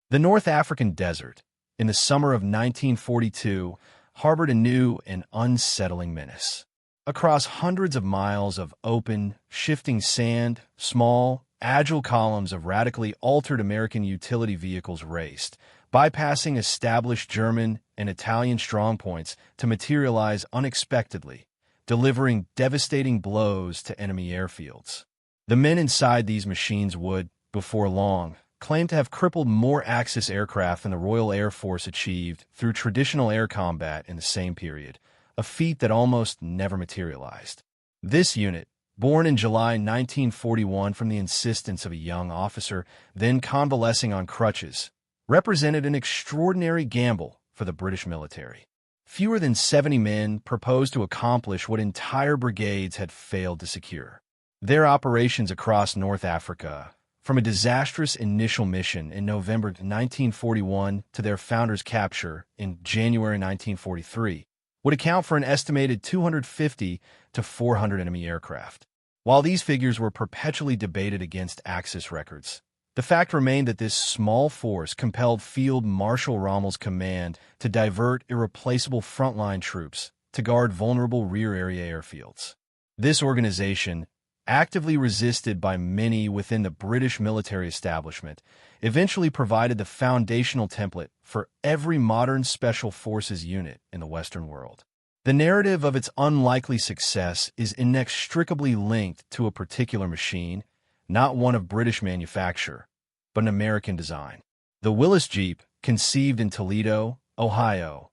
The North African desert, in the summer of 1942, harbored a new and unsettling menace. Across hundreds of miles of open, shifting sand, small, agile columns of radically altered American utility vehicles raced, bypassing established German and Italian strongpoints to materialize unexpectedly, delivering devastating blows to enemy airfields. The men inside these machines would, before long, claim to have crippled more Axis aircraft than the Royal Air Force achieved through traditional air combat in the same period, a feat that almost never materialized. This unit, born in July 1941 from the insistence of a young officer then convalescing on crutches, represented an extraordinary gamble for the British military. Fewer than 70 men proposed to accomplish what entire brigades had failed to secure. Their operations across North Africa, from a disastrous initial mission in November 1941 to their founder's capture in January 1943, would account for an estimated 250 to 400 enemy aircraft. While these figures were perpetually debated against Axis records, the fact remained that this small force compelled Field Marshal Rommel's command to divert irreplaceable frontline troops to guard vulnerable rear area airfields. This organization, actively resisted by many within the British military establishment, eventually provided the foundational template for every modern special forces unit in the Western world. The narrative of its unlikely success is inextricably linked to a particular machine, not one of British manufacture, but an American design. The Willis Jeep, conceived in Toledo, Ohio,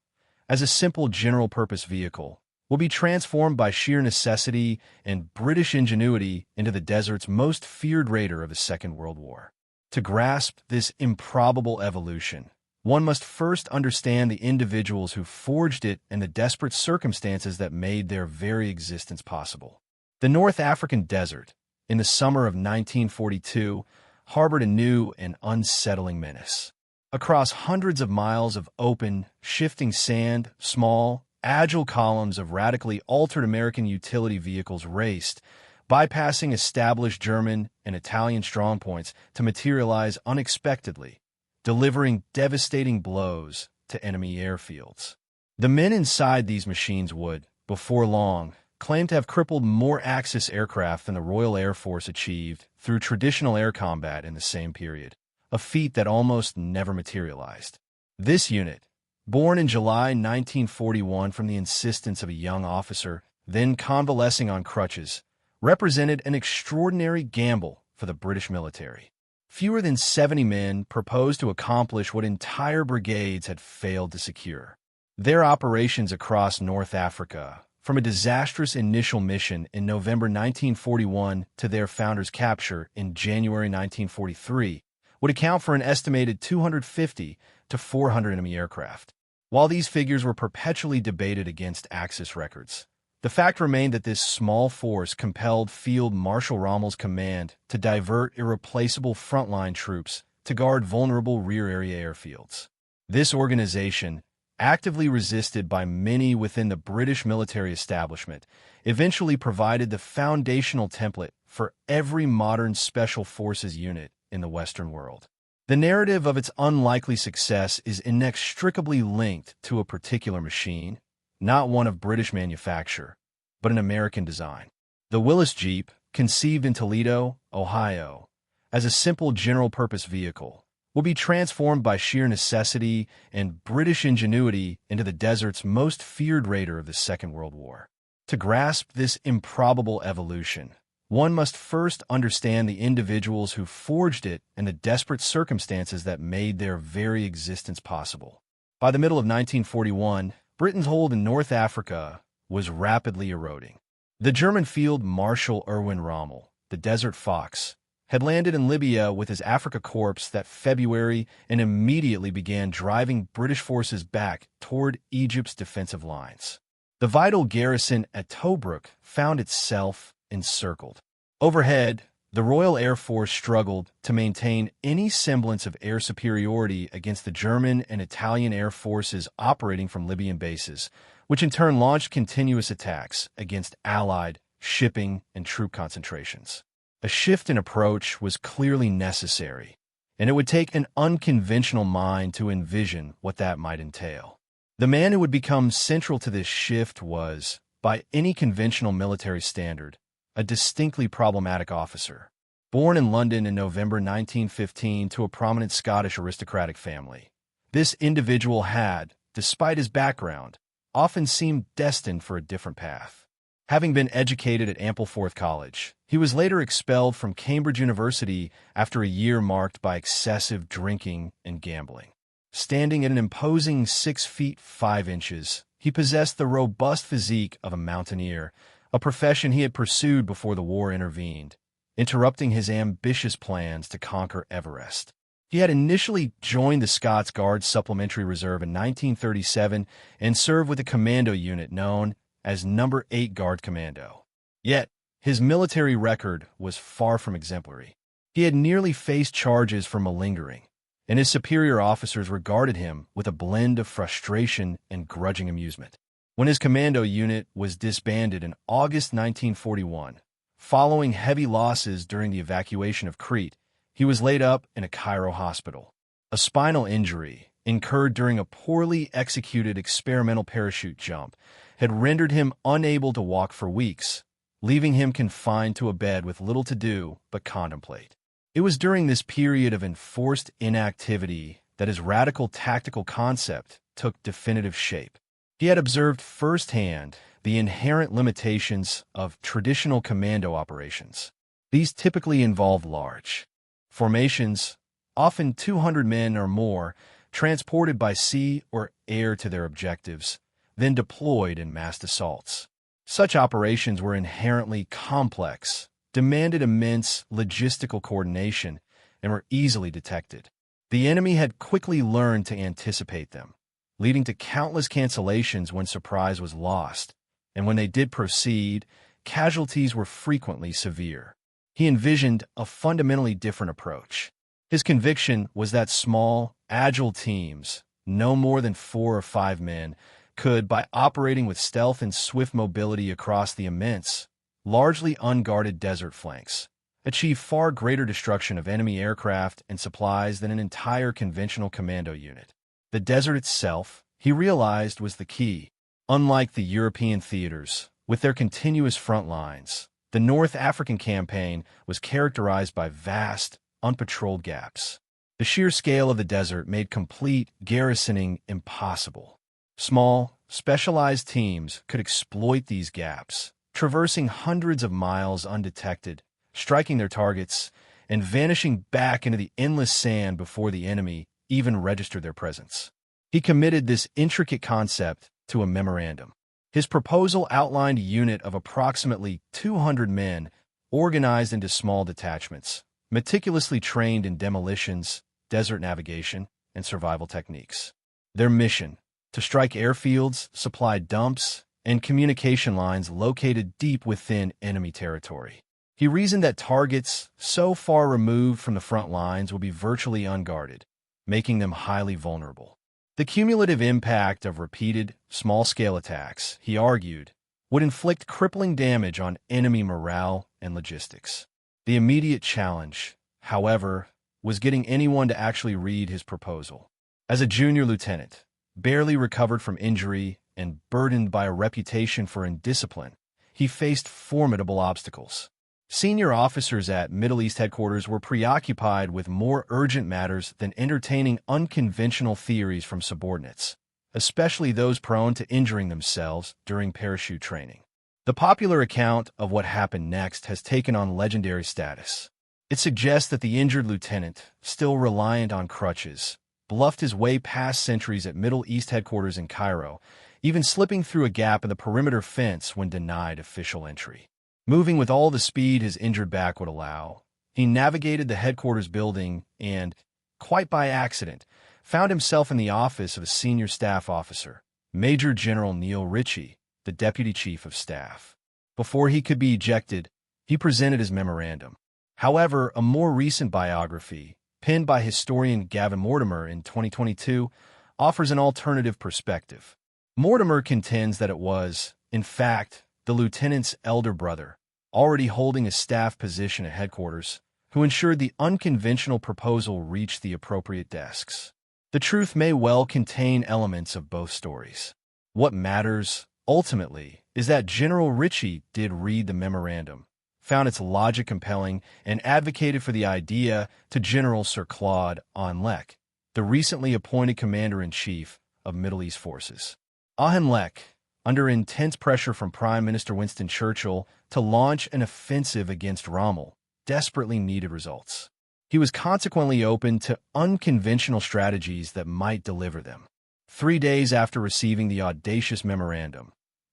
as a simple general-purpose vehicle, will be transformed by sheer necessity and British ingenuity into the desert's most feared raider of the Second World War. To grasp this improbable evolution, one must first understand the individuals who forged it and the desperate circumstances that made their very existence possible. The North African desert, in the summer of 1942, harbored a new and unsettling menace. Across hundreds of miles of open, shifting sand, small, agile columns of radically altered American utility vehicles raced, bypassing established German and Italian strongpoints to materialize unexpectedly, delivering devastating blows to enemy airfields. The men inside these machines would, before long, claim to have crippled more Axis aircraft than the Royal Air Force achieved through traditional air combat in the same period, a feat that almost never materialized. This unit, born in July 1941 from the insistence of a young officer then convalescing on crutches, represented an extraordinary gamble for the British military. Fewer than 70 men proposed to accomplish what entire brigades had failed to secure. Their operations across North Africa, from a disastrous initial mission in November 1941 to their founder's capture in January 1943, would account for an estimated 250 to 400 enemy aircraft. While these figures were perpetually debated against Axis records, the fact remained that this small force compelled Field Marshal Rommel's command to divert irreplaceable frontline troops to guard vulnerable rear area airfields. This organization, actively resisted by many within the British military establishment, eventually provided the foundational template for every modern special forces unit in the Western world. The narrative of its unlikely success is inextricably linked to a particular machine, not one of British manufacture, but an American design. The Willis Jeep, conceived in Toledo, Ohio, as a simple general-purpose vehicle, will be transformed by sheer necessity and British ingenuity into the desert's most feared raider of the Second World War. To grasp this improbable evolution, one must first understand the individuals who forged it and the desperate circumstances that made their very existence possible. By the middle of 1941, Britain's hold in North Africa was rapidly eroding. The German Field Marshal Rommel, the Desert Fox, had landed in Libya with his Afrika Korps that February and immediately began driving British forces back toward Egypt's defensive lines. The vital garrison at Tobruk found itself encircled. Overhead, the Royal Air Force struggled to maintain any semblance of air superiority against the German and Italian air forces operating from Libyan bases, which in turn launched continuous attacks against Allied shipping and troop concentrations. A shift in approach was clearly necessary and it would take an unconventional mind to envision what that might entail. The man who would become central to this shift was, by any conventional military standard, a distinctly problematic officer. Born in London in November 1915 to a prominent Scottish aristocratic family, this individual had, despite his background, often seemed destined for a different path. Having been educated at Ampleforth College, he was later expelled from Cambridge University after a year marked by excessive drinking and gambling. Standing at an imposing 6 feet 5 inches, he possessed the robust physique of a mountaineer, a profession he had pursued before the war intervened, interrupting his ambitious plans to conquer Everest. He had initially joined the Scots Guards Supplementary Reserve in 1937 and served with a commando unit known as No. 8 Guard Commando. Yet, his military record was far from exemplary. He had nearly faced charges for malingering, and his superior officers regarded him with a blend of frustration and grudging amusement. When his commando unit was disbanded in August 1941, following heavy losses during the evacuation of Crete, he was laid up in a Cairo hospital. A spinal injury, incurred during a poorly executed experimental parachute jump, had rendered him unable to walk for weeks, leaving him confined to a bed with little to do but contemplate. It was during this period of enforced inactivity that his radical tactical concept took definitive shape. He had observed firsthand the inherent limitations of traditional commando operations. These typically involve large formations, often 200 men or more, transported by sea or air to their objectives, then deployed in massed assaults. Such operations were inherently complex, demanded immense logistical coordination, and were easily detected. The enemy had quickly learned to anticipate them, leading to countless cancellations when surprise was lost, and when they did proceed, casualties were frequently severe. He envisioned a fundamentally different approach. His conviction was that small, agile teams, no more than 4 or 5 men, could, by operating with stealth and swift mobility across the immense, largely unguarded desert flanks, achieve far greater destruction of enemy aircraft and supplies than an entire conventional commando unit. The desert itself, he realized, was the key. Unlike the European theaters, with their continuous front lines, the North African campaign was characterized by vast, unpatrolled gaps. The sheer scale of the desert made complete garrisoning impossible. Small, specialized teams could exploit these gaps, traversing hundreds of miles undetected, striking their targets, and vanishing back into the endless sand before the enemy even registered their presence. He committed this intricate concept to a memorandum. His proposal outlined a unit of approximately 200 men organized into small detachments, meticulously trained in demolitions, desert navigation, and survival techniques. Their mission: to strike airfields, supply dumps, and communication lines located deep within enemy territory. He reasoned that targets so far removed from the front lines would be virtually unguarded, making them highly vulnerable. The cumulative impact of repeated, small-scale attacks, he argued, would inflict crippling damage on enemy morale and logistics. The immediate challenge, however, was getting anyone to actually read his proposal. As a junior lieutenant, barely recovered from injury and burdened by a reputation for indiscipline, he faced formidable obstacles. Senior officers at Middle East headquarters were preoccupied with more urgent matters than entertaining unconventional theories from subordinates, especially those prone to injuring themselves during parachute training. The popular account of what happened next has taken on legendary status. It suggests that the injured lieutenant, still reliant on crutches, bluffed his way past sentries at Middle East headquarters in Cairo, even slipping through a gap in the perimeter fence when denied official entry. Moving with all the speed his injured back would allow, he navigated the headquarters building and, quite by accident, found himself in the office of a senior staff officer, Major General Neil Ritchie, the Deputy Chief of Staff. Before he could be ejected, he presented his memorandum. However, a more recent biography, penned by historian Gavin Mortimer in 2022, offers an alternative perspective. Mortimer contends that it was, in fact, the lieutenant's elder brother, already holding a staff position at headquarters, who ensured the unconventional proposal reached the appropriate desks. The truth may well contain elements of both stories. What matters, ultimately, is that General Ritchie did read the memorandum, found its logic compelling, and advocated for the idea to General Sir Claude Auchinleck, the recently appointed Commander-in-Chief of Middle East Forces. Auchinleck, under intense pressure from Prime Minister Winston Churchill to launch an offensive against Rommel, desperately needed results. He was consequently open to unconventional strategies that might deliver them. 3 days after receiving the audacious memorandum,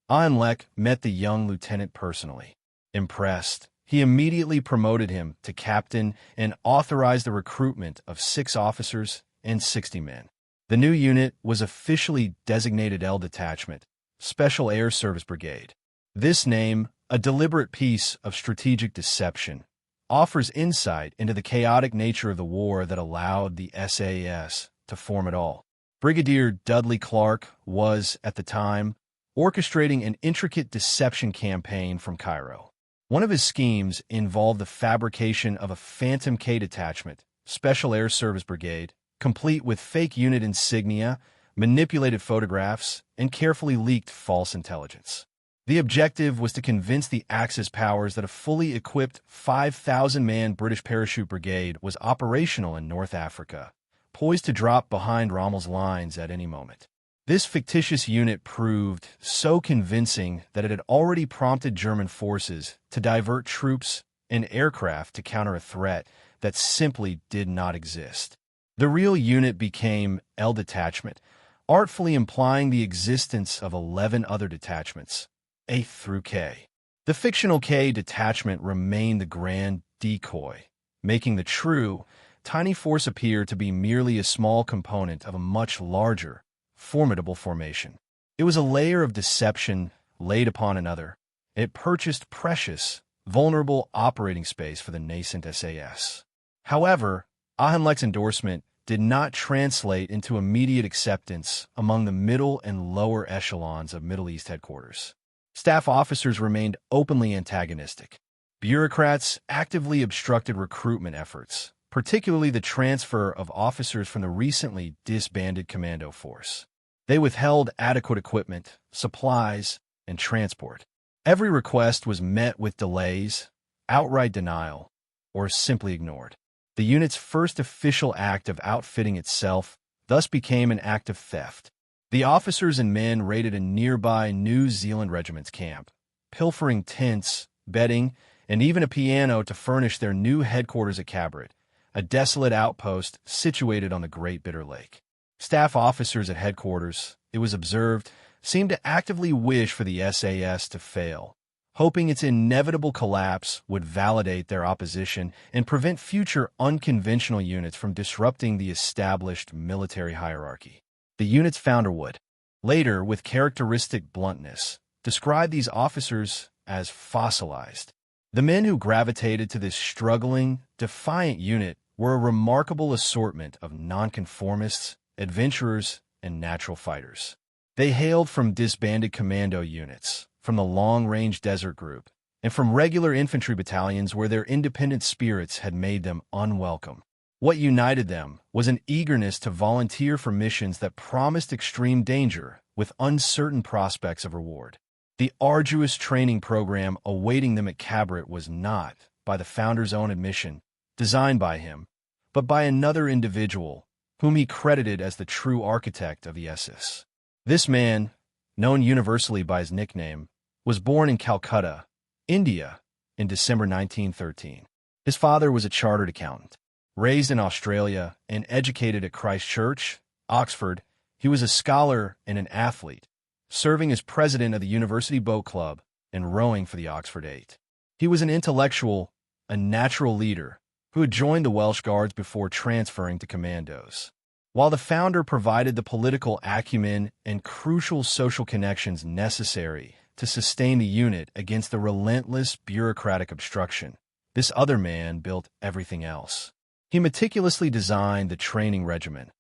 Auchinleck met the young lieutenant personally. Impressed, he immediately promoted him to captain and authorized the recruitment of 6 officers and 60 men. The new unit was officially designated L Detachment, Special Air Service Brigade. This name, a deliberate piece of strategic deception, offers insight into the chaotic nature of the war that allowed the SAS to form at all. Brigadier Dudley Clark was, at the time, orchestrating an intricate deception campaign from Cairo. One of his schemes involved the fabrication of a Phantom K detachment, Special Air Service Brigade, complete with fake unit insignia, manipulated photographs, and carefully leaked false intelligence. The objective was to convince the Axis powers that a fully equipped 5,000-man British parachute brigade was operational in North Africa, poised to drop behind Rommel's lines at any moment. This fictitious unit proved so convincing that it had already prompted German forces to divert troops and aircraft to counter a threat that simply did not exist. The real unit became L Detachment, artfully implying the existence of 11 other detachments, A through K. The fictional K detachment remained the grand decoy, making the true, tiny force appear to be merely a small component of a much larger, formidable formation. It was a layer of deception laid upon another. It purchased precious, vulnerable operating space for the nascent SAS. However, Auchinleck's endorsement did not translate into immediate acceptance among the middle and lower echelons of Middle East headquarters. Staff officers remained openly antagonistic. Bureaucrats actively obstructed recruitment efforts, particularly the transfer of officers from the recently disbanded commando force. They withheld adequate equipment, supplies, and transport. Every request was met with delays, outright denial, or simply ignored. The unit's first official act of outfitting itself thus became an act of theft. The officers and men raided a nearby New Zealand regiment's camp, pilfering tents, bedding, and even a piano to furnish their new headquarters at Cabret, a desolate outpost situated on the Great Bitter Lake. Staff officers at headquarters, it was observed, seemed to actively wish for the SAS to fail, hoping its inevitable collapse would validate their opposition and prevent future unconventional units from disrupting the established military hierarchy. The unit's founder would, later, with characteristic bluntness, describe these officers as fossilized. The men who gravitated to this struggling, defiant unit were a remarkable assortment of nonconformists, adventurers, and natural fighters. They hailed from disbanded commando units, from the long-range desert group, and from regular infantry battalions where their independent spirits had made them unwelcome. What united them was an eagerness to volunteer for missions that promised extreme danger with uncertain prospects of reward. The arduous training program awaiting them at Cabret was not, by the founder's own admission, designed by him, but by another individual, whom he credited as the true architect of the SS. This man, known universally by his nickname, was born in Calcutta, India, in December 1913. His father was a chartered accountant. Raised in Australia and educated at Christ Church, Oxford, he was a scholar and an athlete, serving as president of the University Boat Club and rowing for the Oxford 8. He was an intellectual, a natural leader, who had joined the Welsh Guards before transferring to commandos. While the founder provided the political acumen and crucial social connections necessary to sustain the unit against the relentless bureaucratic obstruction, this other man built everything else. He meticulously designed the training regimen,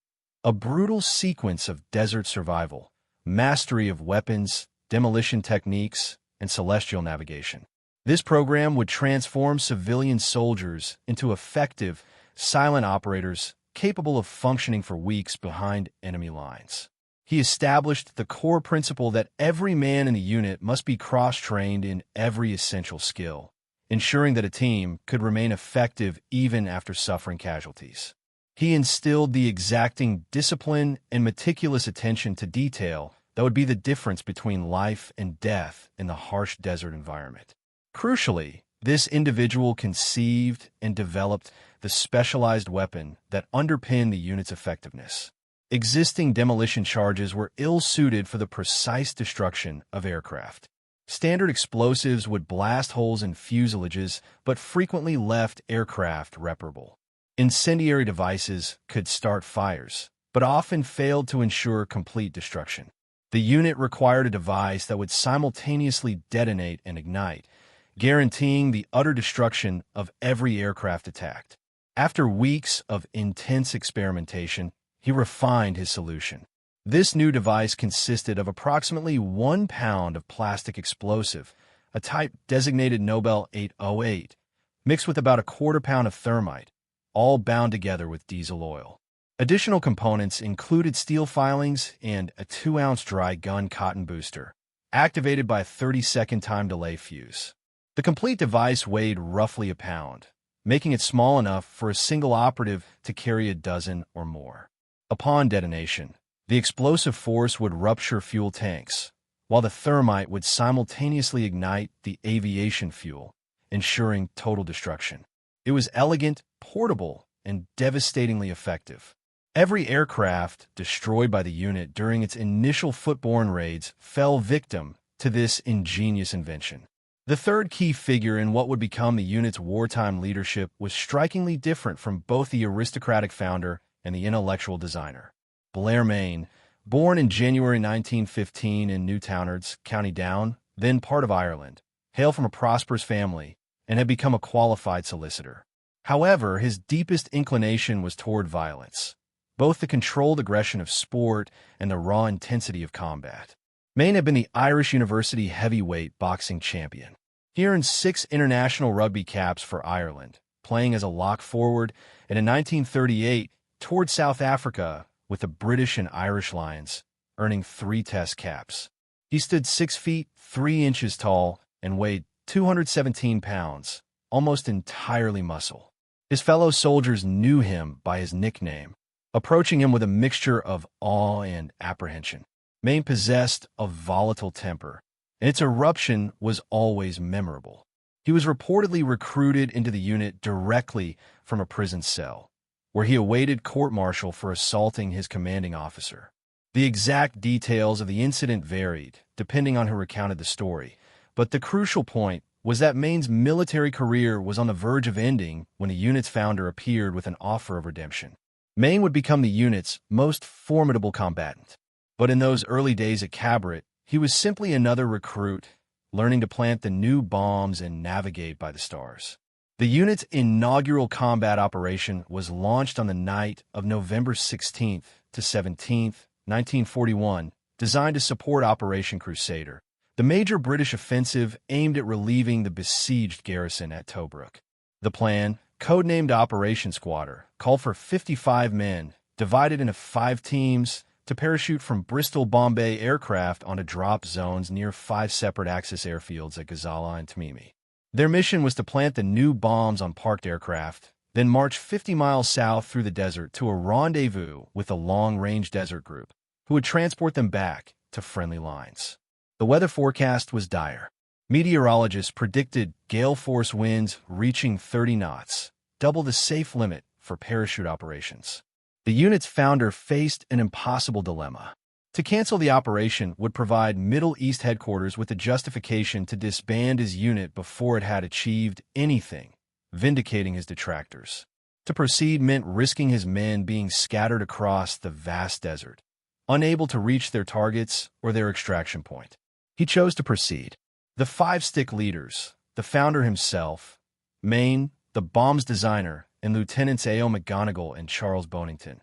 a brutal sequence of desert survival, mastery of weapons, demolition techniques, and celestial navigation. This program would transform civilian soldiers into effective, silent operators capable of functioning for weeks behind enemy lines. He established the core principle that every man in the unit must be cross-trained in every essential skill, ensuring that a team could remain effective even after suffering casualties. He instilled the exacting discipline and meticulous attention to detail that would be the difference between life and death in the harsh desert environment. Crucially, this individual conceived and developed the specialized weapon that underpinned the unit's effectiveness. Existing demolition charges were ill-suited for the precise destruction of aircraft. Standard explosives would blast holes in fuselages, but frequently left aircraft reparable. Incendiary devices could start fires, but often failed to ensure complete destruction. The unit required a device that would simultaneously detonate and ignite, guaranteeing the utter destruction of every aircraft attacked. After weeks of intense experimentation, he refined his solution. This new device consisted of approximately 1 pound of plastic explosive, a type designated Nobel 808, mixed with about a quarter pound of thermite, all bound together with diesel oil. Additional components included steel filings and a 2-ounce dry gun cotton booster, activated by a 30-second time delay fuse. The complete device weighed roughly a pound, making it small enough for a single operative to carry a dozen or more. Upon detonation, the explosive force would rupture fuel tanks, while the thermite would simultaneously ignite the aviation fuel, ensuring total destruction. It was elegant, portable, and devastatingly effective. Every aircraft destroyed by the unit during its initial footborne raids fell victim to this ingenious invention. The third key figure in what would become the unit's wartime leadership was strikingly different from both the aristocratic founder and the intellectual designer. Blair Main, born in January 1915 in Newtownards, County Down, then part of Ireland, hailed from a prosperous family and had become a qualified solicitor. However, his deepest inclination was toward violence, both the controlled aggression of sport and the raw intensity of combat. Main had been the Irish University heavyweight boxing champion. He earned 6 international rugby caps for Ireland, playing as a lock forward, and in 1938 toured South Africa with the British and Irish Lions, earning 3 test caps. He stood 6 feet 3 inches tall and weighed 217 pounds, almost entirely muscle. His fellow soldiers knew him by his nickname, approaching him with a mixture of awe and apprehension. Main possessed a volatile temper, and its eruption was always memorable. He was reportedly recruited into the unit directly from a prison cell, where he awaited court-martial for assaulting his commanding officer. The exact details of the incident varied, depending on who recounted the story, but the crucial point was that Main's military career was on the verge of ending when the unit's founder appeared with an offer of redemption. Main would become the unit's most formidable combatant. But in those early days at Cabret, he was simply another recruit, learning to plant the new bombs and navigate by the stars. The unit's inaugural combat operation was launched on the night of November 16th to 17th, 1941, designed to support Operation Crusader, the major British offensive aimed at relieving the besieged garrison at Tobruk. The plan, codenamed Operation Squatter, called for 55 men, divided into 5 teams, to parachute from Bristol Bombay aircraft onto drop zones near 5 separate Axis airfields at Gazala and Tamimi. Their mission was to plant the new bombs on parked aircraft, then march 50 miles south through the desert to a rendezvous with the long-range desert group, who would transport them back to friendly lines. The weather forecast was dire. Meteorologists predicted gale force winds reaching 30 knots, double the safe limit for parachute operations. The unit's founder faced an impossible dilemma. To cancel the operation would provide Middle East headquarters with the justification to disband his unit before it had achieved anything, vindicating his detractors. To proceed meant risking his men being scattered across the vast desert, unable to reach their targets or their extraction point. He chose to proceed. The 5 stick leaders, the founder himself, Main, the bomb's designer, and Lieutenants A.O. McGonigal and Charles Bonington,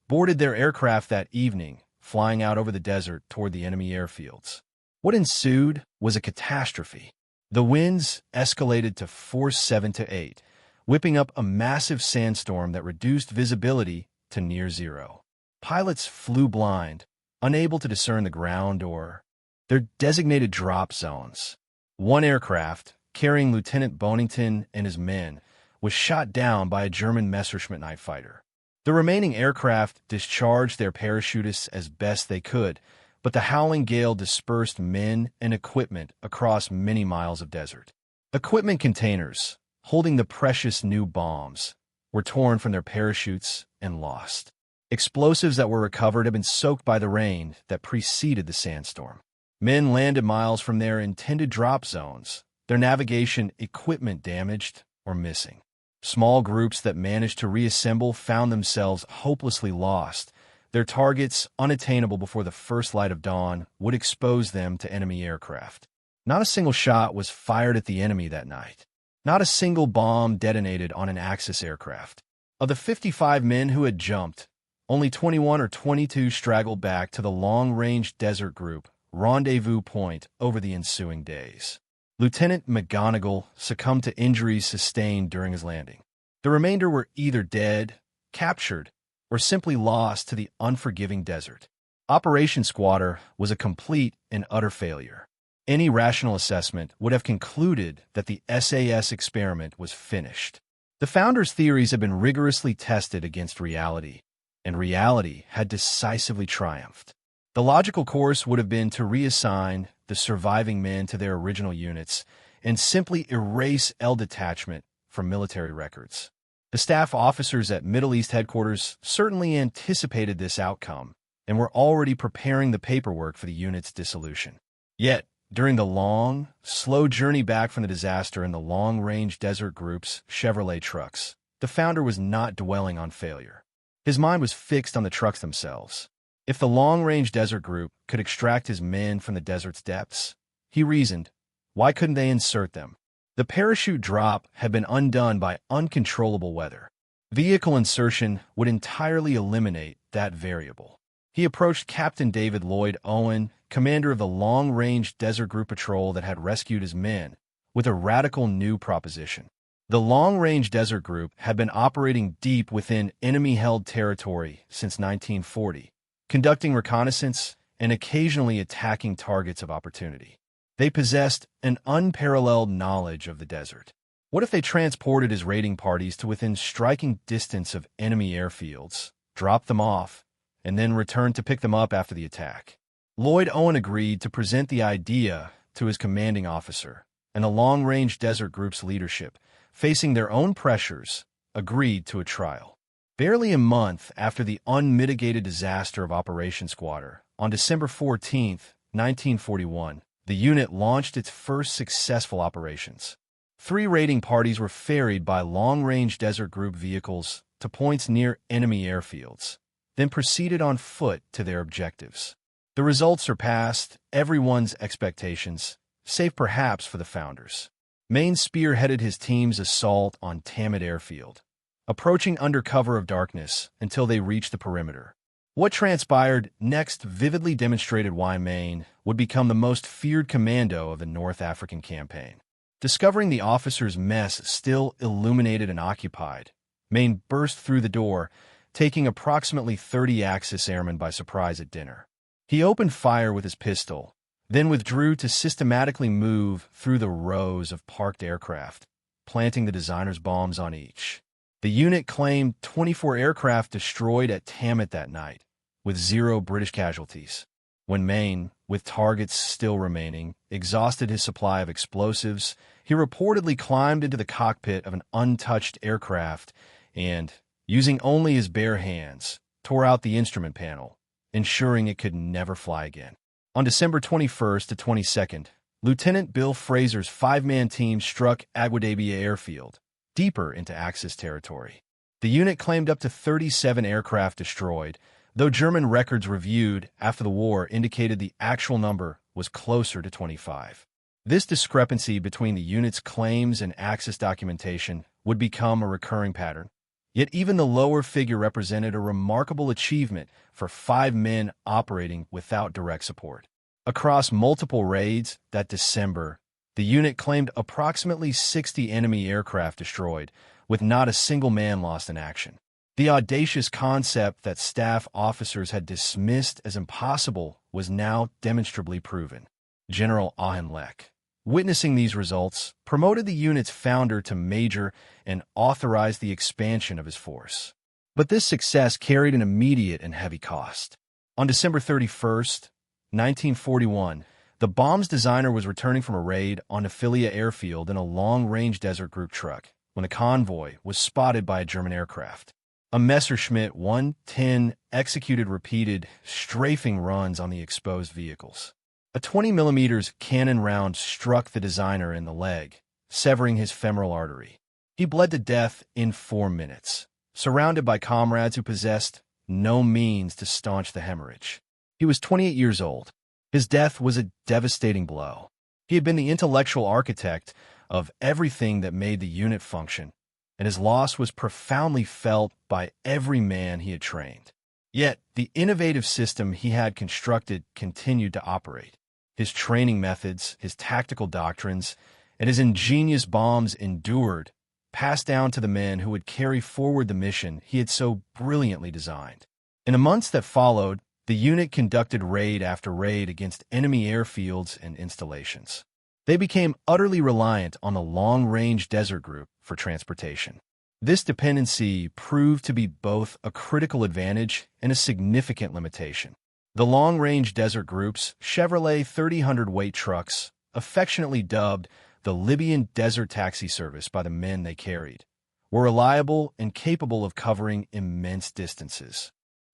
boarded their aircraft that evening, flying out over the desert toward the enemy airfields. What ensued was a catastrophe. The winds escalated to force 7 to 8, whipping up a massive sandstorm that reduced visibility to near zero. Pilots flew blind, unable to discern the ground or their designated drop zones. One aircraft, carrying Lieutenant Bonington and his men, was shot down by a German Messerschmitt night fighter. The remaining aircraft discharged their parachutists as best they could, but the howling gale dispersed men and equipment across many miles of desert. Equipment containers, holding the precious new bombs, were torn from their parachutes and lost. Explosives that were recovered had been soaked by the rain that preceded the sandstorm. Men landed miles from their intended drop zones, their navigation equipment damaged or missing. Small groups that managed to reassemble found themselves hopelessly lost, their targets unattainable before the first light of dawn would expose them to enemy aircraft. Not a single shot was fired at the enemy that night. Not a single bomb detonated on an Axis aircraft. Of the 55 men who had jumped, only 21 or 22 straggled back to the long-range desert group rendezvous point over the ensuing days. Lieutenant McGonigal succumbed to injuries sustained during his landing. The remainder were either dead, captured, or simply lost to the unforgiving desert. Operation Squatter was a complete and utter failure. Any rational assessment would have concluded that the SAS experiment was finished. The founders' theories had been rigorously tested against reality, and reality had decisively triumphed. The logical course would have been to reassign the surviving men to their original units and simply erase L detachment from military records. The staff officers at Middle East headquarters certainly anticipated this outcome and were already preparing the paperwork for the unit's dissolution. Yet, during the long, slow journey back from the disaster in the long-range desert group's Chevrolet trucks, the founder was not dwelling on failure. His mind was fixed on the trucks themselves. If the long-range desert group could extract his men from the desert's depths, he reasoned, why couldn't they insert them? The parachute drop had been undone by uncontrollable weather. Vehicle insertion would entirely eliminate that variable. He approached Captain David Lloyd Owen, commander of the long-range desert group patrol that had rescued his men, with a radical new proposition. The long-range desert group had been operating deep within enemy-held territory since 1940, conducting reconnaissance and occasionally attacking targets of opportunity. They possessed an unparalleled knowledge of the desert. What if they transported his raiding parties to within striking distance of enemy airfields, dropped them off, and then returned to pick them up after the attack? Lloyd Owen agreed to present the idea to his commanding officer, and the long-range desert group's leadership, facing their own pressures, agreed to a trial. Barely a month after the unmitigated disaster of Operation Squatter, on December 14, 1941, the unit launched its first successful operations. 3 raiding parties were ferried by long-range desert group vehicles to points near enemy airfields, then proceeded on foot to their objectives. The results surpassed everyone's expectations, save perhaps for the founders. Maine spearheaded his team's assault on Tammet Airfield, approaching under cover of darkness until they reached the perimeter. What transpired next vividly demonstrated why Maine would become the most feared commando of the North African campaign. Discovering the officer's mess still illuminated and occupied, Maine burst through the door, taking approximately 30 Axis airmen by surprise at dinner. He opened fire with his pistol, then withdrew to systematically move through the rows of parked aircraft, planting the designer's bombs on each. The unit claimed 24 aircraft destroyed at Tammet that night, with 0 British casualties. When Maine, with targets still remaining, exhausted his supply of explosives, he reportedly climbed into the cockpit of an untouched aircraft and, using only his bare hands, tore out the instrument panel, ensuring it could never fly again. On December 21st to 22nd, Lieutenant Bill Fraser's 5-man team struck Agua-de-Bia Airfield, deeper into Axis territory. The unit claimed up to 37 aircraft destroyed, though German records reviewed after the war indicated the actual number was closer to 25. This discrepancy between the unit's claims and Axis documentation would become a recurring pattern. Yet even the lower figure represented a remarkable achievement for 5 men operating without direct support. Across multiple raids that December, The unit claimed approximately 60 enemy aircraft destroyed, with not a single man lost in action. The audacious concept that staff officers had dismissed as impossible was now demonstrably proven. General Auhenleck, witnessing these results, promoted the unit's founder to major and authorized the expansion of his force. But this success carried an immediate and heavy cost. On December 31st, 1941, the bomb's designer was returning from a raid on Afilia Airfield in a long-range Desert Group truck when a convoy was spotted by a German aircraft. A Messerschmitt 110 executed repeated, strafing runs on the exposed vehicles. A 20mm cannon round struck the designer in the leg, severing his femoral artery. He bled to death in 4 minutes, surrounded by comrades who possessed no means to staunch the hemorrhage. He was 28 years old. His death was a devastating blow. He had been the intellectual architect of everything that made the unit function, and his loss was profoundly felt by every man he had trained. Yet, the innovative system he had constructed continued to operate. His training methods, his tactical doctrines, and his ingenious bombs endured, passed down to the men who would carry forward the mission he had so brilliantly designed. In the months that followed, the unit conducted raid after raid against enemy airfields and installations. They became utterly reliant on the long-range Desert Group for transportation. This dependency proved to be both a critical advantage and a significant limitation. The long-range Desert Group's Chevrolet 30 weight trucks, affectionately dubbed the Libyan Desert Taxi Service by the men they carried, were reliable and capable of covering immense distances.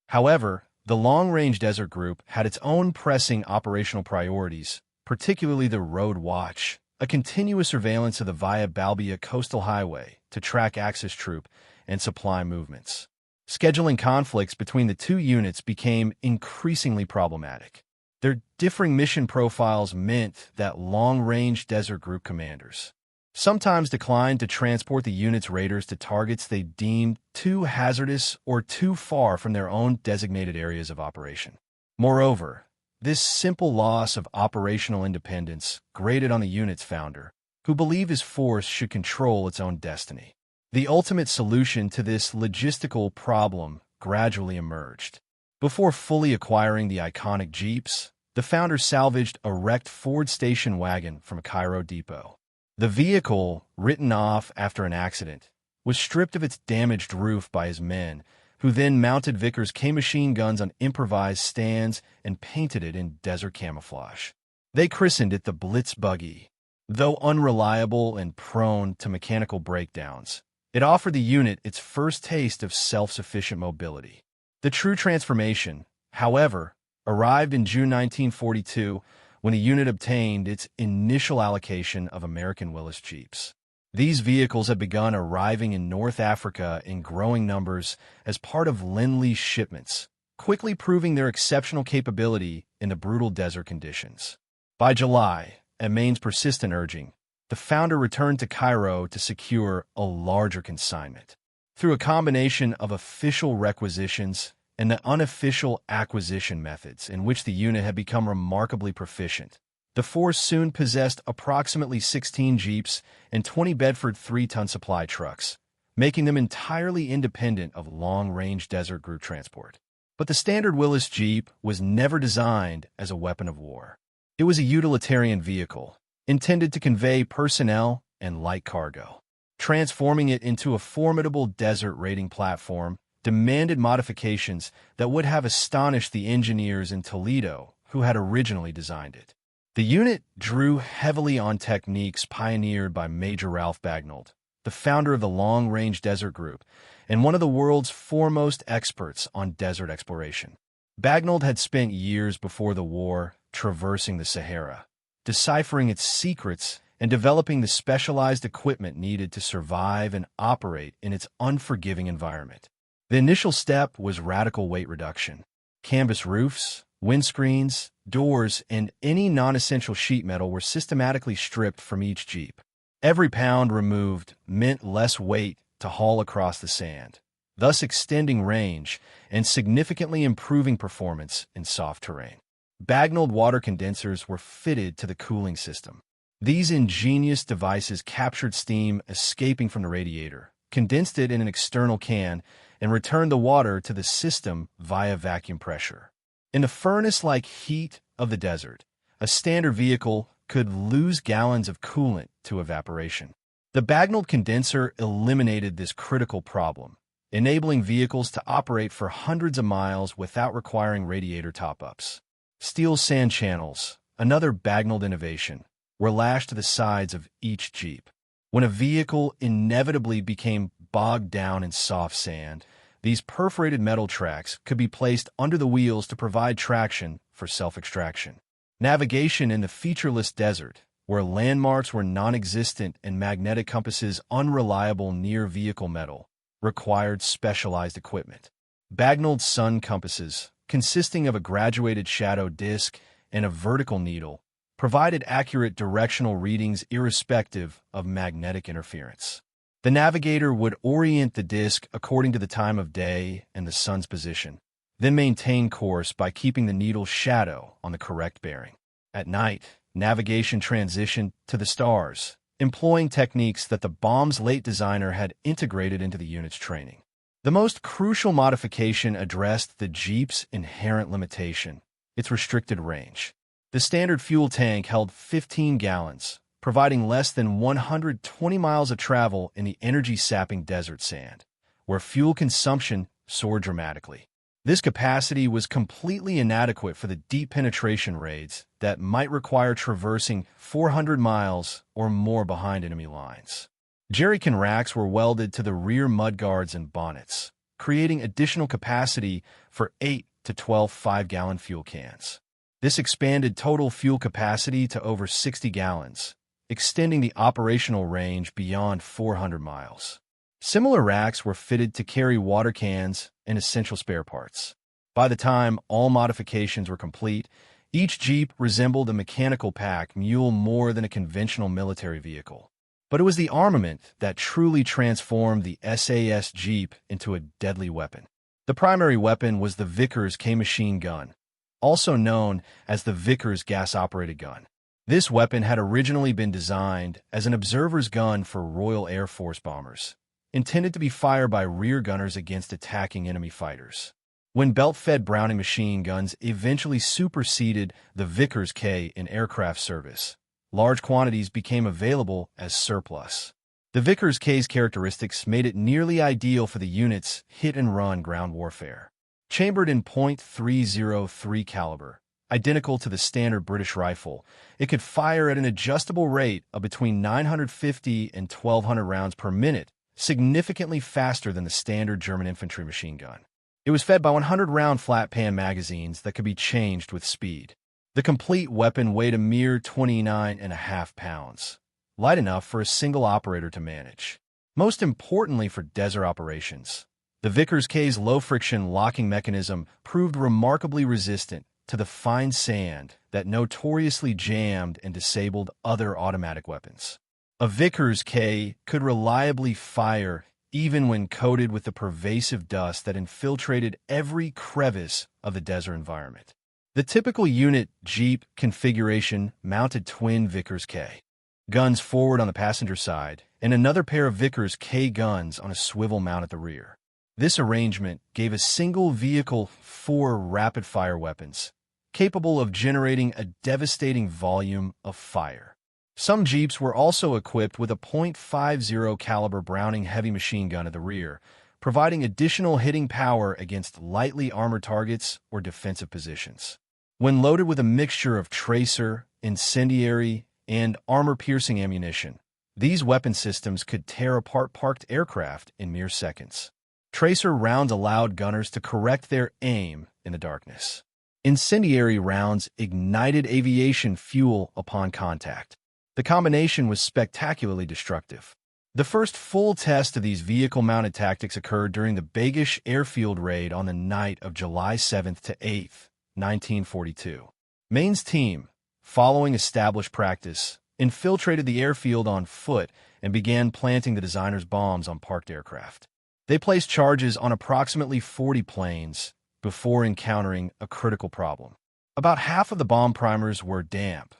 However, the long-range Desert Group had its own pressing operational priorities, particularly the road watch, a continuous surveillance of the Via Balbia coastal highway to track Axis troop and supply movements. Scheduling conflicts between the two units became increasingly problematic. Their differing mission profiles meant that long-range Desert Group commanders sometimes declined to transport the unit's raiders to targets they deemed too hazardous or too far from their own designated areas of operation. Moreover, this simple loss of operational independence grated on the unit's founder, who believed his force should control its own destiny. The ultimate solution to this logistical problem gradually emerged. Before fully acquiring the iconic Jeeps, the founder salvaged a wrecked Ford station wagon from a Cairo depot. The vehicle, written off after an accident, was stripped of its damaged roof by his men, who then mounted Vickers K-machine guns on improvised stands and painted it in desert camouflage. They christened it the Blitz Buggy. Though unreliable and prone to mechanical breakdowns, it offered the unit its first taste of self-sufficient mobility. The true transformation, however, arrived in June 1942 when the unit obtained its initial allocation of American Willys Jeeps. These vehicles had begun arriving in North Africa in growing numbers as part of Lend-Lease shipments, quickly proving their exceptional capability in the brutal desert conditions. By July, at Maine's persistent urging, the founder returned to Cairo to secure a larger consignment. Through a combination of official requisitions and the unofficial acquisition methods in which the unit had become remarkably proficient, the force soon possessed approximately 16 Jeeps and 20 Bedford 3-ton supply trucks, making them entirely independent of long-range Desert Group transport. But the standard Willys Jeep was never designed as a weapon of war. It was a utilitarian vehicle, intended to convey personnel and light cargo. Transforming it into a formidable desert raiding platform demanded modifications that would have astonished the engineers in Toledo who had originally designed it. The unit drew heavily on techniques pioneered by Major Ralph Bagnold, the founder of the Long-Range Desert Group and one of the world's foremost experts on desert exploration. Bagnold had spent years before the war traversing the Sahara, deciphering its secrets and developing the specialized equipment needed to survive and operate in its unforgiving environment. The initial step was radical weight reduction. Canvas roofs, windscreens, doors, and any non-essential sheet metal were systematically stripped from each Jeep. Every pound removed meant less weight to haul across the sand, thus extending range and significantly improving performance in soft terrain. Bagnold water condensers were fitted to the cooling system. These ingenious devices captured steam escaping from the radiator, condensed it in an external can, and returned the water to the system via vacuum pressure. In the furnace-like heat of the desert, a standard vehicle could lose gallons of coolant to evaporation. The Bagnalled condenser eliminated this critical problem, enabling vehicles to operate for hundreds of miles without requiring radiator top-ups. Steel sand channels, another Bagnalled innovation, were lashed to the sides of each Jeep. When a vehicle inevitably became bogged down in soft sand, these perforated metal tracks could be placed under the wheels to provide traction for self-extraction. Navigation in the featureless desert, where landmarks were non-existent and magnetic compasses unreliable near vehicle metal, required specialized equipment. Bagnalled sun compasses, consisting of a graduated shadow disc and a vertical needle, provided accurate directional readings irrespective of magnetic interference. The navigator would orient the disc according to the time of day and the sun's position, then maintain course by keeping the needle's shadow on the correct bearing. At night, navigation transitioned to the stars, employing techniques that the bomb's late designer had integrated into the unit's training. The most crucial modification addressed the Jeep's inherent limitation, its restricted range. The standard fuel tank held 15 gallons, providing less than 120 miles of travel in the energy-sapping desert sand, where fuel consumption soared dramatically. This capacity was completely inadequate for the deep penetration raids that might require traversing 400 miles or more behind enemy lines. Jerrycan racks were welded to the rear mudguards and bonnets, creating additional capacity for 8 to 12 5-gallon fuel cans. This expanded total fuel capacity to over 60 gallons, extending the operational range beyond 400 miles. Similar racks were fitted to carry water cans and essential spare parts. By the time all modifications were complete, each Jeep resembled a mechanical pack mule more than a conventional military vehicle. But it was the armament that truly transformed the SAS Jeep into a deadly weapon. The primary weapon was the Vickers K machine gun, also known as the Vickers gas-operated gun. This weapon had originally been designed as an observer's gun for Royal Air Force bombers, intended to be fired by rear gunners against attacking enemy fighters. When belt-fed Browning machine guns eventually superseded the Vickers K in aircraft service, large quantities became available as surplus. The Vickers K's characteristics made it nearly ideal for the unit's hit-and-run ground warfare. Chambered in .303 caliber, identical to the standard British rifle, it could fire at an adjustable rate of between 950 and 1,200 rounds per minute, significantly faster than the standard German infantry machine gun. It was fed by 100-round flat-pan magazines that could be changed with speed. The complete weapon weighed a mere 29.5 pounds, light enough for a single operator to manage. Most importantly for desert operations, the Vickers K's low-friction locking mechanism proved remarkably resistant to the fine sand that notoriously jammed and disabled other automatic weapons. A Vickers K could reliably fire even when coated with the pervasive dust that infiltrated every crevice of the desert environment. The typical unit Jeep configuration mounted twin Vickers K guns forward on the passenger side and another pair of Vickers K guns on a swivel mount at the rear. This arrangement gave a single vehicle 4 rapid-fire weapons, capable of generating a devastating volume of fire. Some Jeeps were also equipped with a .50 caliber Browning heavy machine gun at the rear, providing additional hitting power against lightly armored targets or defensive positions. When loaded with a mixture of tracer, incendiary, and armor-piercing ammunition, these weapon systems could tear apart parked aircraft in mere seconds. Tracer rounds allowed gunners to correct their aim in the darkness. Incendiary rounds ignited aviation fuel upon contact. The combination was spectacularly destructive. The first full test of these vehicle-mounted tactics occurred during the Bagish airfield raid on the night of July 7th to 8th, 1942. Maine's team, following established practice, infiltrated the airfield on foot and began planting the designer's bombs on parked aircraft. They placed charges on approximately 40 planes before encountering a critical problem. About half of the bomb primers were damp,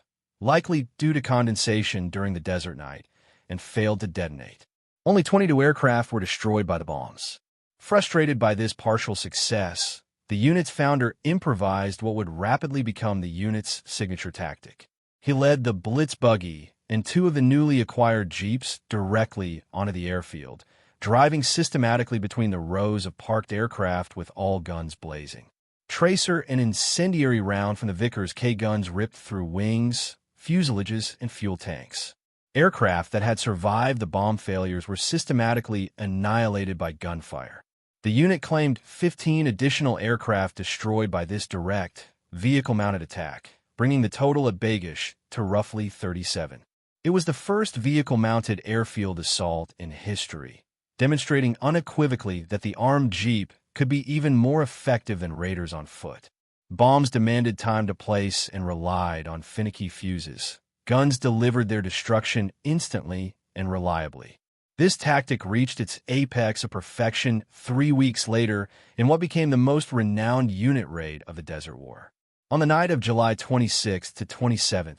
likely due to condensation during the desert night, and failed to detonate. Only 22 aircraft were destroyed by the bombs. Frustrated by this partial success, the unit's founder improvised what would rapidly become the unit's signature tactic. He led the Blitz buggy and two of the newly acquired Jeeps directly onto the airfield, driving systematically between the rows of parked aircraft with all guns blazing. Tracer and incendiary round from the Vickers K guns ripped through wings, fuselages, and fuel tanks. Aircraft that had survived the bomb failures were systematically annihilated by gunfire. The unit claimed 15 additional aircraft destroyed by this direct, vehicle-mounted attack, bringing the total at Bagish to roughly 37. It was the first vehicle-mounted airfield assault in history, demonstrating unequivocally that the armed Jeep could be even more effective than raiders on foot. Bombs demanded time to place and relied on finicky fuses. Guns delivered their destruction instantly and reliably. This tactic reached its apex of perfection 3 weeks later in what became the most renowned unit raid of the Desert War. On the night of July 26 to 27,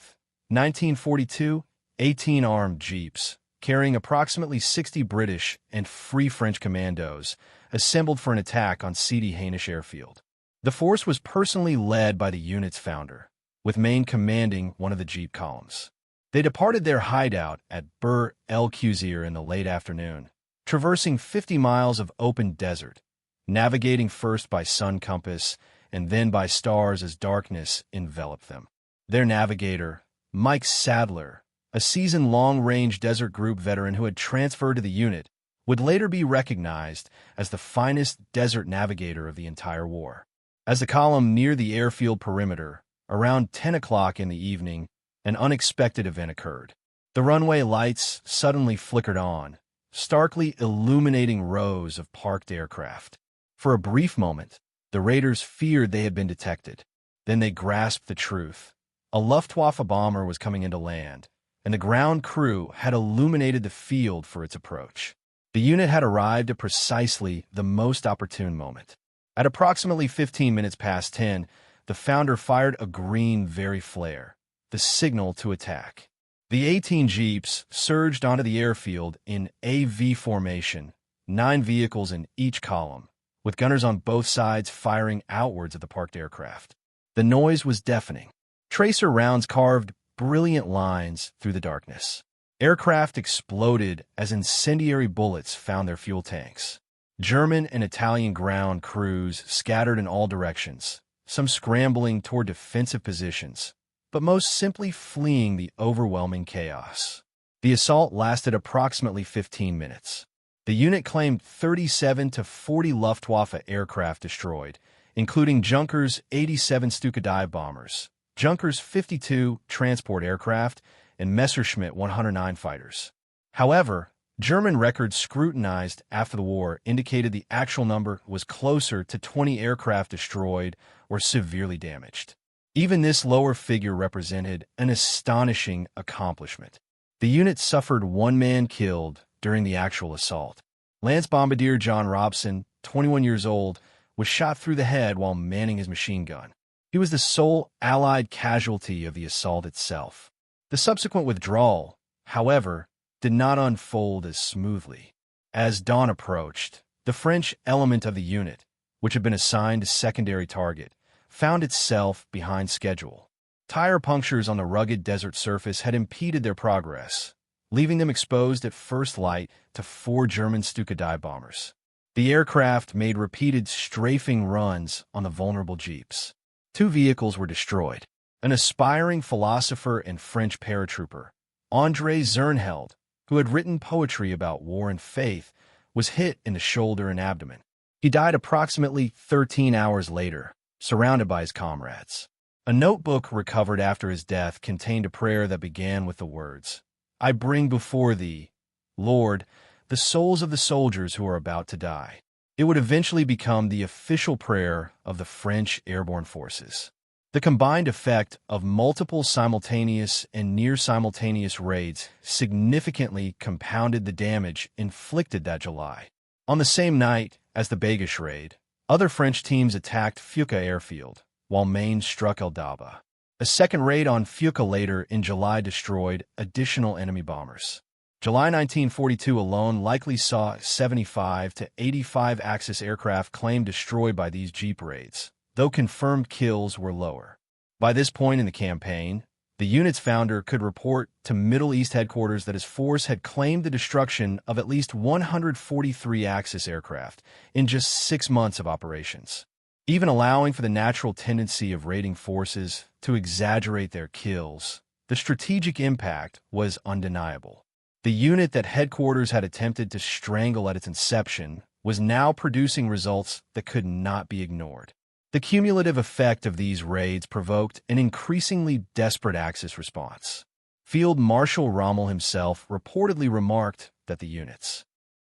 1942, 18 armed Jeeps, carrying approximately 60 British and Free French commandos, assembled for an attack on Sidi Hainish Airfield. The force was personally led by the unit's founder, with Maine commanding one of the Jeep columns. They departed their hideout at Bir el Qusir in the late afternoon, traversing 50 miles of open desert, navigating first by sun compass and then by stars as darkness enveloped them. Their navigator, Mike Sadler, a seasoned long-range desert group veteran who had transferred to the unit, would later be recognized as the finest desert navigator of the entire war. As the column neared the airfield perimeter, around 10 o'clock in the evening, an unexpected event occurred. The runway lights suddenly flickered on, starkly illuminating rows of parked aircraft. For a brief moment, the raiders feared they had been detected. Then they grasped the truth. A Luftwaffe bomber was coming into land, and the ground crew had illuminated the field for its approach. The unit had arrived at precisely the most opportune moment. At approximately 15 minutes past 10, the founder fired a green Very flare, the signal to attack. The 18 Jeeps surged onto the airfield in AV formation, 9 vehicles in each column, with gunners on both sides firing outwards at the parked aircraft. The noise was deafening. Tracer rounds carved brilliant lines through the darkness. Aircraft exploded as incendiary bullets found their fuel tanks. German and Italian ground crews scattered in all directions, some scrambling toward defensive positions, but most simply fleeing the overwhelming chaos. The assault lasted approximately 15 minutes. The unit claimed 37 to 40 Luftwaffe aircraft destroyed, including Junkers 87 Stuka dive bombers, Junkers 52 transport aircraft, and Messerschmitt 109 fighters. However, German records scrutinized after the war indicated the actual number was closer to 20 aircraft destroyed or severely damaged. Even this lower figure represented an astonishing accomplishment. The unit suffered 1 man killed during the actual assault. Lance Bombardier John Robson, 21 years old, was shot through the head while manning his machine gun. He was the sole Allied casualty of the assault itself. The subsequent withdrawal, however, did not unfold as smoothly. As dawn approached, the French element of the unit, which had been assigned a secondary target, found itself behind schedule. Tire punctures on the rugged desert surface had impeded their progress, leaving them exposed at first light to 4 German Stuka dive bombers. The aircraft made repeated strafing runs on the vulnerable Jeeps. 2 vehicles were destroyed. An aspiring philosopher and French paratrooper, André Zernheld, who had written poetry about war and faith, was hit in the shoulder and abdomen. He died approximately 13 hours later, surrounded by his comrades. A notebook recovered after his death contained a prayer that began with the words, "I bring before thee, Lord, the souls of the soldiers who are about to die." It would eventually become the official prayer of the French airborne forces. The combined effect of multiple simultaneous and near-simultaneous raids significantly compounded the damage inflicted that July. On the same night as the Bagish raid, other French teams attacked Fuka airfield, while Maine struck El Daba. A second raid on Fuka later in July destroyed additional enemy bombers. July 1942 alone likely saw 75 to 85 Axis aircraft claimed destroyed by these Jeep raids, though confirmed kills were lower. By this point in the campaign, the unit's founder could report to Middle East headquarters that his force had claimed the destruction of at least 143 Axis aircraft in just 6 months of operations. Even allowing for the natural tendency of raiding forces to exaggerate their kills, the strategic impact was undeniable. The unit that headquarters had attempted to strangle at its inception was now producing results that could not be ignored. The cumulative effect of these raids provoked an increasingly desperate Axis response. Field Marshal Rommel himself reportedly remarked that the unit's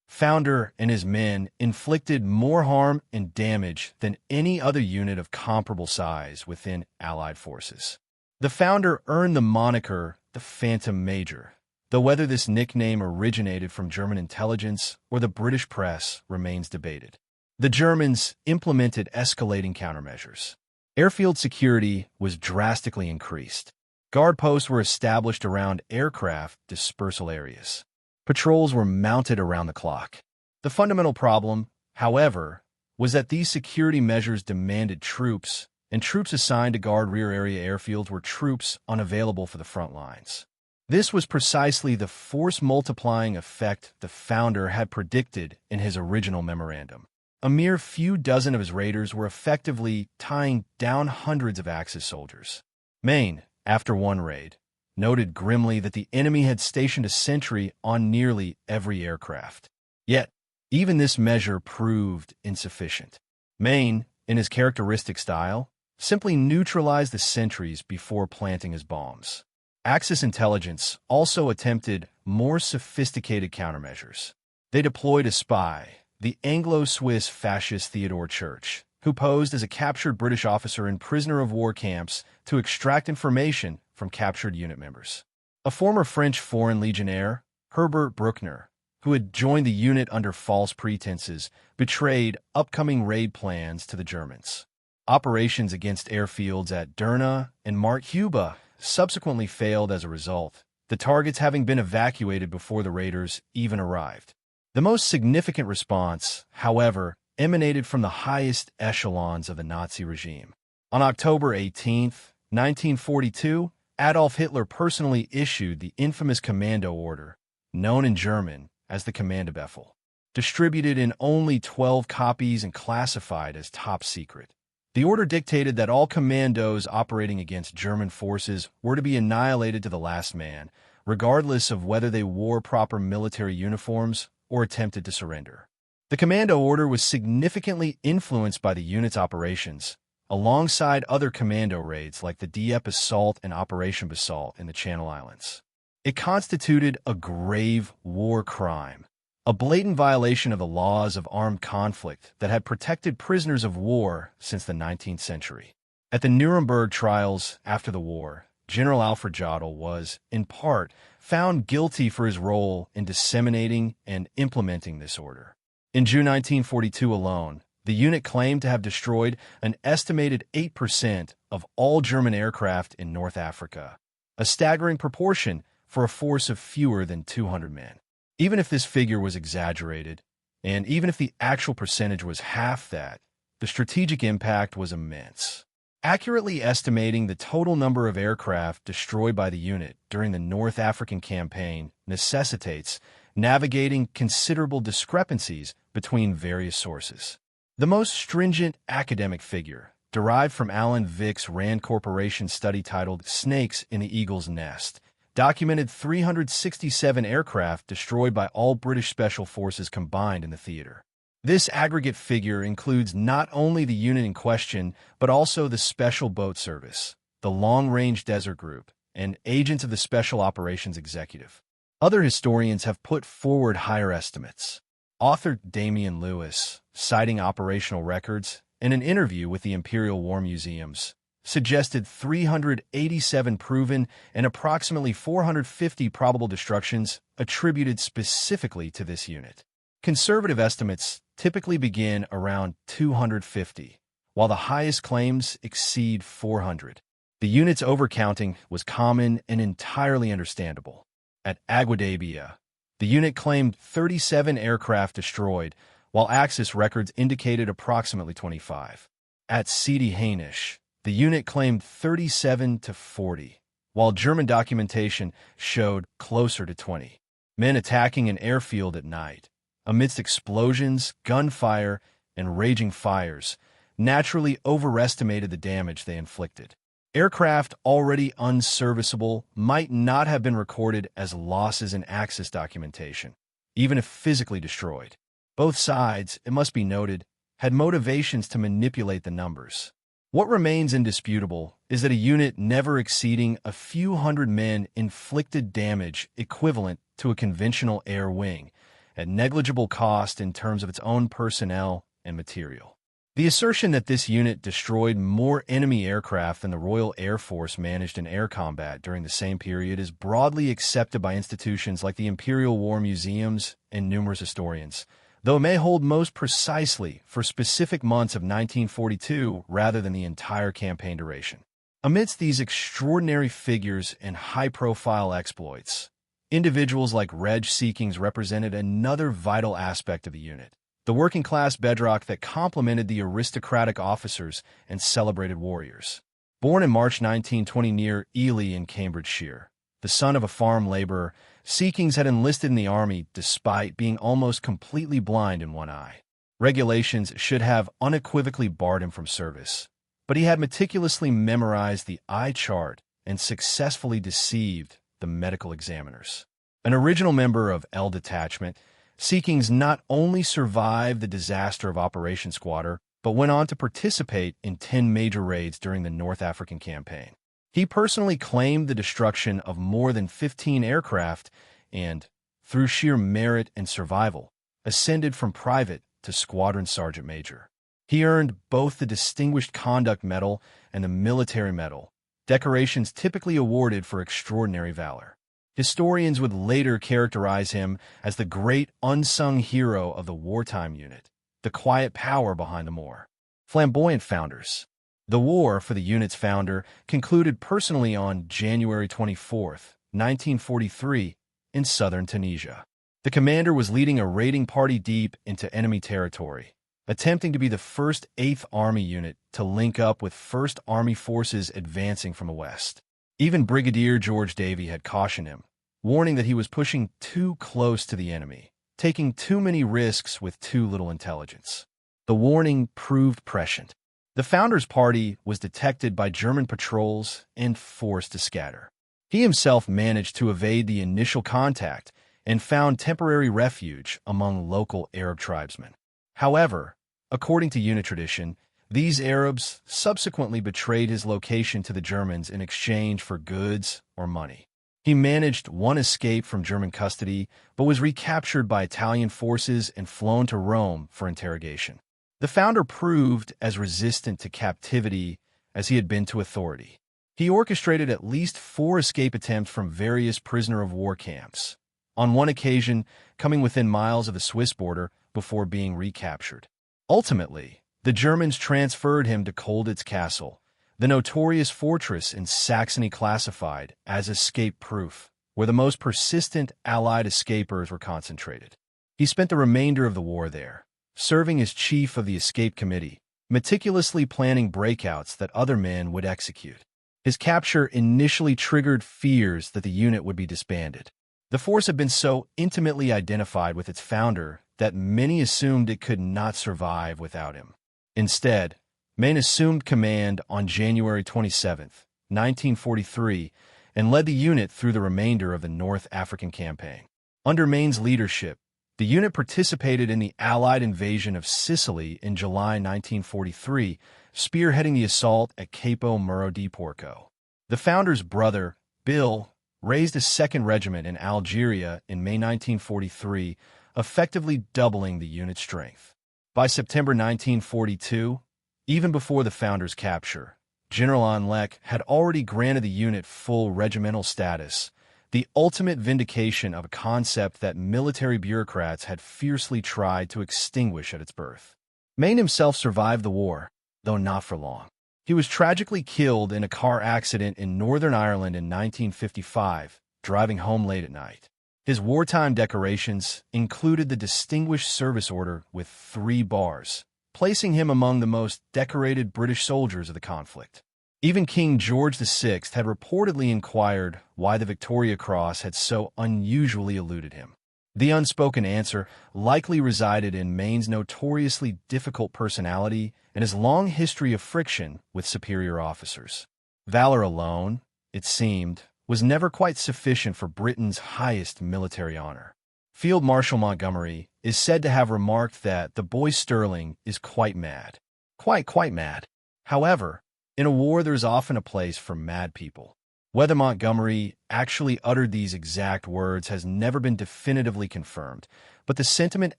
founder and his men inflicted more harm and damage than any other unit of comparable size within Allied forces. The founder earned the moniker the Phantom Major, though whether this nickname originated from German intelligence or the British press remains debated. The Germans implemented escalating countermeasures. Airfield security was drastically increased. Guard posts were established around aircraft dispersal areas. Patrols were mounted around the clock. The fundamental problem, however, was that these security measures demanded troops, and troops assigned to guard rear area airfields were troops unavailable for the front lines. This was precisely the force-multiplying effect the founder had predicted in his original memorandum. A mere few dozen of his raiders were effectively tying down hundreds of Axis soldiers. Maine, after one raid, noted grimly that the enemy had stationed a sentry on nearly every aircraft. Yet, even this measure proved insufficient. Maine, in his characteristic style, simply neutralized the sentries before planting his bombs. Axis intelligence also attempted more sophisticated countermeasures. They deployed a spy, the Anglo-Swiss fascist Theodore Church, who posed as a captured British officer in prisoner-of-war camps to extract information from captured unit members. A former French Foreign Legionnaire, Herbert Bruckner, who had joined the unit under false pretenses, betrayed upcoming raid plans to the Germans. Operations against airfields at Derna and Markthuba subsequently failed as a result, the targets having been evacuated before the raiders even arrived. The most significant response, however, emanated from the highest echelons of the Nazi regime. On October 18, 1942, Adolf Hitler personally issued the infamous Commando Order, known in German as the Kommandobefehl, distributed in only 12 copies and classified as top secret. The order dictated that all commandos operating against German forces were to be annihilated to the last man, regardless of whether they wore proper military uniforms or attempted to surrender. The Commando Order was significantly influenced by the unit's operations, alongside other commando raids like the Dieppe Assault and Operation Basalt in the Channel Islands. It constituted a grave war crime, a blatant violation of the laws of armed conflict that had protected prisoners of war since the 19th century. At the Nuremberg trials after the war, General Alfred Jodl was, in part, found guilty for his role in disseminating and implementing this order. In June 1942 alone, the unit claimed to have destroyed an estimated 8% of all German aircraft in North Africa, a staggering proportion for a force of fewer than 200 men. Even if this figure was exaggerated, and even if the actual percentage was half that, the strategic impact was immense. Accurately estimating the total number of aircraft destroyed by the unit during the North African campaign necessitates navigating considerable discrepancies between various sources. The most stringent academic figure, derived from Alan Vick's Rand Corporation study titled Snakes in the Eagle's Nest, documented 367 aircraft destroyed by all British Special Forces combined in the theater. This aggregate figure includes not only the unit in question, but also the Special Boat Service, the Long Range Desert Group, and agents of the Special Operations Executive. Other historians have put forward higher estimates. Author Damian Lewis, citing operational records and an interview with the Imperial War Museums, suggested 387 proven and approximately 450 probable destructions attributed specifically to this unit. Conservative estimates typically begin around 250, while the highest claims exceed 400. The unit's overcounting was common and entirely understandable. At WWII, the unit claimed 37 aircraft destroyed, while Axis records indicated approximately 25. At Decimated, the unit claimed 37 to 40, while German documentation showed closer to 20. Men attacking an airfield at night, amidst explosions, gunfire, and raging fires, naturally overestimated the damage they inflicted. Aircraft already unserviceable might not have been recorded as losses in Axis documentation, even if physically destroyed. Both sides, it must be noted, had motivations to manipulate the numbers. What remains indisputable is that a unit never exceeding a few hundred men inflicted damage equivalent to a conventional air wing, at negligible cost in terms of its own personnel and material. The assertion that this unit destroyed more enemy aircraft than the Royal Air Force managed in air combat during the same period is broadly accepted by institutions like the Imperial War Museums and numerous historians, though it may hold most precisely for specific months of 1942 rather than the entire campaign duration. Amidst these extraordinary figures and high-profile exploits, individuals like Reg Seekings represented another vital aspect of the unit, the working-class bedrock that complemented the aristocratic officers and celebrated warriors. Born in March 1920 near Ely in Cambridgeshire, the son of a farm laborer, Seekings had enlisted in the army despite being almost completely blind in one eye. Regulations should have unequivocally barred him from service, but he had meticulously memorized the eye chart and successfully deceived the medical examiners. An original member of L Detachment, Seekings not only survived the disaster of Operation Squatter, but went on to participate in 10 major raids during the North African campaign. He personally claimed the destruction of more than 15 aircraft and, through sheer merit and survival, ascended from private to squadron sergeant major. He earned both the Distinguished Conduct Medal and the Military Medal, decorations typically awarded for extraordinary valor. Historians would later characterize him as the great unsung hero of the wartime unit, the quiet power behind the more flamboyant founders. The war for the unit's founder concluded personally on January 24, 1943, in southern Tunisia. The commander was leading a raiding party deep into enemy territory, attempting to be the first 8th Army unit to link up with 1st Army forces advancing from the west. Even Brigadier George Davey had cautioned him, warning that he was pushing too close to the enemy, taking too many risks with too little intelligence. The warning proved prescient. The Founders Party was detected by German patrols and forced to scatter. He himself managed to evade the initial contact and found temporary refuge among local Arab tribesmen. However, according to unit tradition, these Arabs subsequently betrayed his location to the Germans in exchange for goods or money. He managed one escape from German custody, but was recaptured by Italian forces and flown to Rome for interrogation. The founder proved as resistant to captivity as he had been to authority. He orchestrated at least 4 escape attempts from various prisoner-of-war camps, on one occasion coming within miles of the Swiss border before being recaptured. Ultimately, the Germans transferred him to Colditz Castle, the notorious fortress in Saxony classified as escape-proof, where the most persistent Allied escapers were concentrated. He spent the remainder of the war there, serving as chief of the escape committee, meticulously planning breakouts that other men would execute. His capture initially triggered fears that the unit would be disbanded. The force had been so intimately identified with its founder that many assumed it could not survive without him. Instead, Maine assumed command on January 27, 1943, and led the unit through the remainder of the North African campaign. Under Maine's leadership, the unit participated in the Allied invasion of Sicily in July 1943, spearheading the assault at Capo Muro di Porco. The founder's brother, Bill, raised a 2nd Regiment in Algeria in May 1943, effectively doubling the unit's strength. By September 1942, even before the founder's capture, General Anlec had already granted the unit full regimental status, the ultimate vindication of a concept that military bureaucrats had fiercely tried to extinguish at its birth. Maine himself survived the war, though not for long. He was tragically killed in a car accident in Northern Ireland in 1955, driving home late at night. His wartime decorations included the Distinguished Service Order with 3 bars, placing him among the most decorated British soldiers of the conflict. Even King George VI had reportedly inquired why the Victoria Cross had so unusually eluded him. The unspoken answer likely resided in Maine's notoriously difficult personality and his long history of friction with superior officers. Valor alone, it seemed, was never quite sufficient for Britain's highest military honor. Field Marshal Montgomery is said to have remarked that the boy Sterling is quite mad. Quite mad. However, in a war there's often a place for mad people. Whether Montgomery actually uttered these exact words has never been definitively confirmed, but the sentiment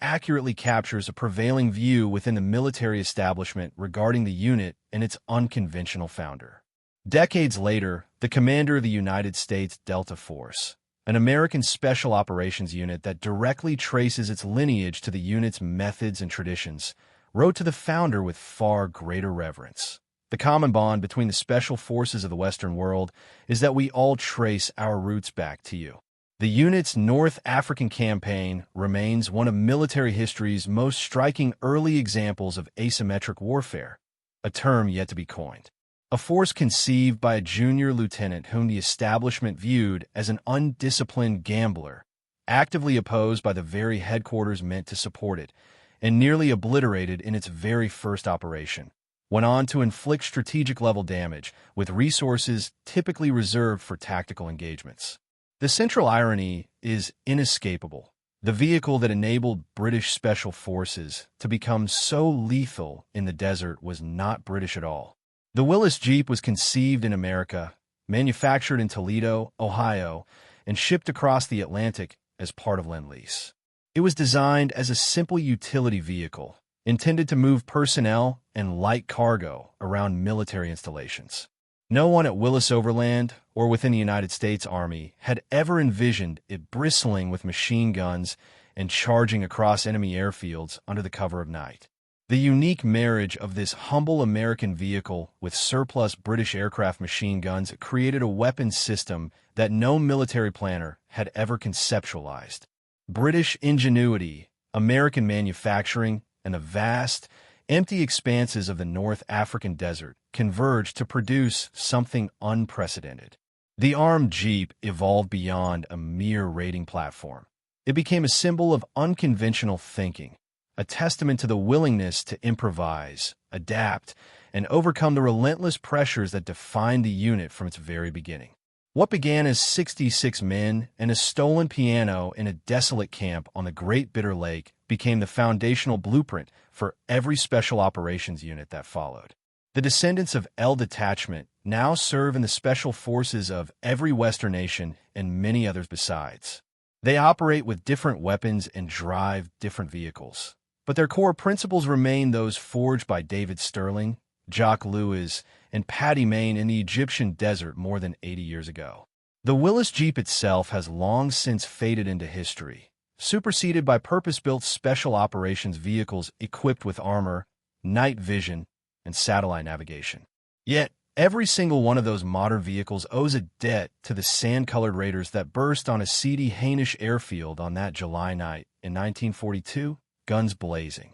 accurately captures a prevailing view within the military establishment regarding the unit and its unconventional founder. Decades later, the commander of the United States Delta Force, an American special operations unit that directly traces its lineage to the unit's methods and traditions, wrote to the founder with far greater reverence. The common bond between the special forces of the Western world is that we all trace our roots back to you. The unit's North African campaign remains one of military history's most striking early examples of asymmetric warfare, a term yet to be coined. A force conceived by a junior lieutenant whom the establishment viewed as an undisciplined gambler, actively opposed by the very headquarters meant to support it, and nearly obliterated in its very first operation, went on to inflict strategic-level damage, with resources typically reserved for tactical engagements. The central irony is inescapable. The vehicle that enabled British Special Forces to become so lethal in the desert was not British at all. The Willis Jeep was conceived in America, manufactured in Toledo, Ohio, and shipped across the Atlantic as part of Lend-Lease. It was designed as a simple utility vehicle, intended to move personnel and light cargo around military installations. No one at Willis Overland or within the United States Army had ever envisioned it bristling with machine guns and charging across enemy airfields under the cover of night. The unique marriage of this humble American vehicle with surplus British aircraft machine guns created a weapons system that no military planner had ever conceptualized. British ingenuity, American manufacturing, and the vast, empty expanses of the North African desert converged to produce something unprecedented. The armed Jeep evolved beyond a mere raiding platform. It became a symbol of unconventional thinking, a testament to the willingness to improvise, adapt, and overcome the relentless pressures that defined the unit from its very beginning. What began as 66 men and a stolen piano in a desolate camp on the Great Bitter Lake became the foundational blueprint for every special operations unit that followed. The descendants of L Detachment now serve in the special forces of every Western nation and many others besides. They operate with different weapons and drive different vehicles, but their core principles remain those forged by David Sterling, Jacques Louis, and Paddy Mayne in the Egyptian desert more than 80 years ago. The Willis Jeep itself has long since faded into history, superseded by purpose-built special operations vehicles equipped with armor, night vision, and satellite navigation. Yet, every single one of those modern vehicles owes a debt to the sand-colored raiders that burst on a seedy Hainish airfield on that July night in 1942, guns blazing.